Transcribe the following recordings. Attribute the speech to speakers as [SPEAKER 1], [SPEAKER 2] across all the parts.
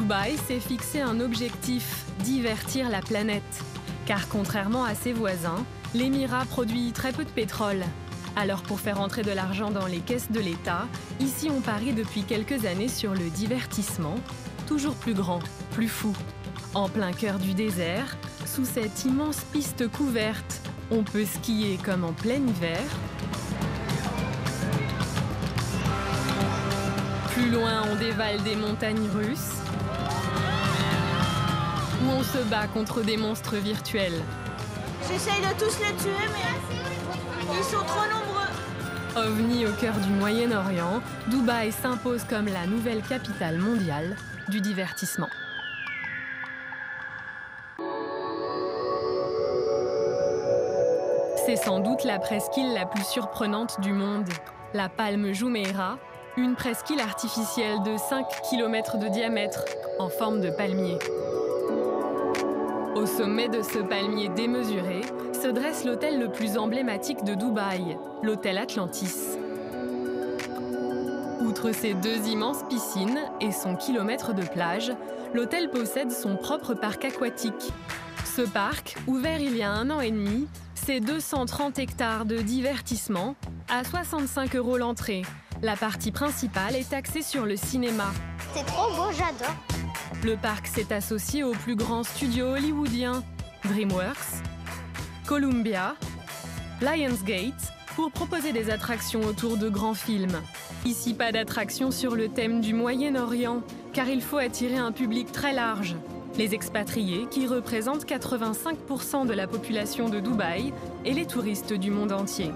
[SPEAKER 1] Dubaï s'est fixé un objectif, divertir la planète. Car contrairement à ses voisins, l'émirat produit très peu de pétrole. Alors pour faire entrer de l'argent dans les caisses de l'État, ici on parie depuis quelques années sur le divertissement, toujours plus grand, plus fou. En plein cœur du désert, sous cette immense piste couverte, on peut skier comme en plein hiver. Plus loin, on dévale des montagnes russes, où on se bat contre des monstres virtuels.
[SPEAKER 2] J'essaye de tous les tuer, mais ils sont trop nombreux.
[SPEAKER 1] OVNI au cœur du Moyen-Orient, Dubaï s'impose comme la nouvelle capitale mondiale du divertissement. C'est sans doute la presqu'île la plus surprenante du monde, la Palme Jumeirah, une presqu'île artificielle de 5 km de diamètre en forme de palmier. Au sommet de ce palmier démesuré se dresse l'hôtel le plus emblématique de Dubaï, l'hôtel Atlantis. Outre ses 2 immenses piscines et son kilomètre de plage, l'hôtel possède son propre parc aquatique. Ce parc, ouvert il y a 1 an et demi, c'est 230 hectares de divertissement à 65 € l'entrée. La partie principale est axée sur le cinéma.
[SPEAKER 2] C'est trop beau, j'adore.
[SPEAKER 1] Le parc s'est associé aux plus grands studios hollywoodiens, DreamWorks, Columbia, Lionsgate, pour proposer des attractions autour de grands films. Ici, pas d'attraction sur le thème du Moyen-Orient, car il faut attirer un public très large. Les expatriés, qui représentent 85% de la population de Dubaï, et les touristes du monde entier.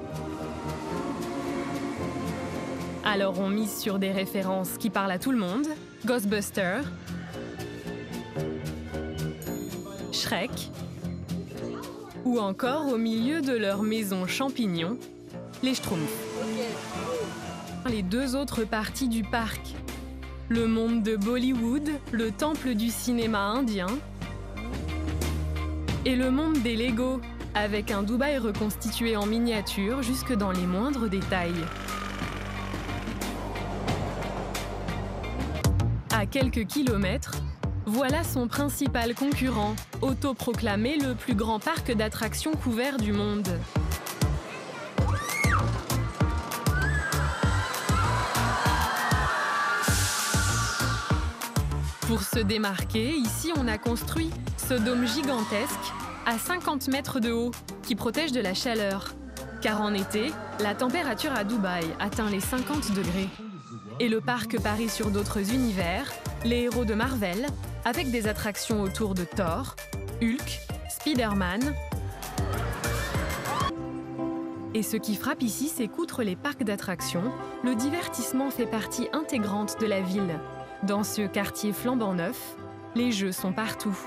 [SPEAKER 1] Alors on mise sur des références qui parlent à tout le monde, Ghostbusters, Shrek, ou encore au milieu de leur maison champignon, les Schtroumpfs. Les 2 autres parties du parc, le monde de Bollywood, le temple du cinéma indien, et le monde des Lego, avec un Dubaï reconstitué en miniature jusque dans les moindres détails. À quelques kilomètres, voilà son principal concurrent, autoproclamé le plus grand parc d'attractions couvert du monde. Pour se démarquer, ici on a construit ce dôme gigantesque à 50 mètres de haut qui protège de la chaleur. Car en été, la température à Dubaï atteint les 50 degrés. Et le parc parie sur d'autres univers, les héros de Marvel, avec des attractions autour de Thor, Hulk, Spider-Man. Et ce qui frappe ici, c'est qu'outre les parcs d'attractions, le divertissement fait partie intégrante de la ville. Dans ce quartier flambant neuf, les jeux sont partout.